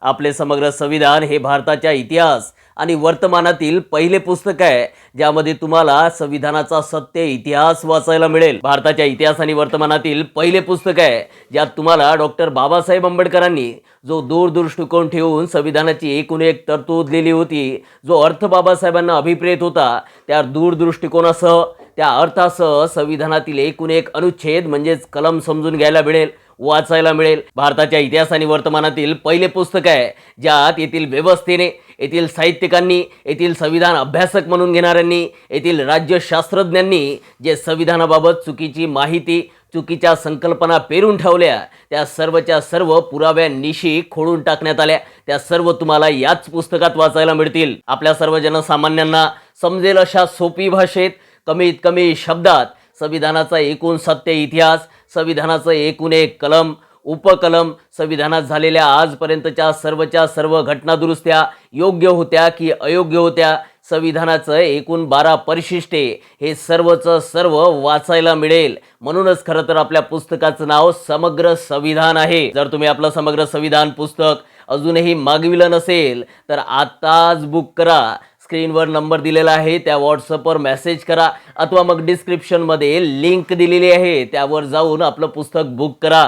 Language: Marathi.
आपले समग्र संविधान हे भारताच्या इतिहास आणि वर्तमानातील पहिले पुस्तक आहे, ज्यामध्ये तुम्हाला संविधानाचा सत्य इतिहास वाचायला मिळेल। भारताच्या इतिहास आणि वर्तमानातील पहिले पुस्तक आहे, ज्यात तुम्हाला डॉक्टर बाबासाहेब आंबेडकरांनी जो दूरदृष्टिकोन ठेवून संविधानाची एकूण एक तरतूद लिहिली होती, जो अर्थ बाबासाहेबांना अभिप्रेत होता, त्या दूरदृष्टिकोनासह त्या अर्थासह संविधानातील एकूण एक अनुच्छेद म्हणजेच कलम समजून घ्यायला मिळेल, वाचायला मिळेल। भारताच्या इतिहास आणि वर्तमानातील पहिले पुस्तक आहे, ज्यात येथील व्यवस्थेने, येथील साहित्यिकांनी, येथील संविधान अभ्यासक म्हणून घेणाऱ्यांनी, येथील राज्यशास्त्रज्ञांनी जे संविधानाबाबत चुकीची माहिती, चुकीच्या संकल्पना पेरून ठेवल्या, त्या सर्वच्या सर्व पुराव्यांनिशी खोडून टाकण्यात आल्या। त्या सर्व तुम्हाला याच पुस्तकात वाचायला मिळतील। आपल्या सर्व जनसामान्यांना समजेल अशा सोपी भाषेत, कमीत कमी शब्दात संविधानाचा एकूण सत्य इतिहास, संविधानाचं एकूण एक कलम, उपकलम, संविधानात झालेल्या आजपर्यंतच्या सर्व घटना दुरुस्त्या योग्य होत्या की अयोग्य होत्या, संविधानाचं एकूण 12 परिशिष्टे, हे सर्वचं सर्व वाचायला मिळेल। म्हणूनच खरं तर आपल्या पुस्तकाचं नाव समग्र संविधान आहे। जर तुम्ही आपलं समग्र संविधान पुस्तक अजूनही मागविलं नसेल तर आताच बुक करा। स्क्रीनवर नंबर दिलेला आहे, त्या व्हॉट्सअपवर मेसेज करा अथवा मग डिस्क्रिप्शनमध्ये लिंक दिलेली आहे, त्यावर जाऊन आपलं पुस्तक बुक करा।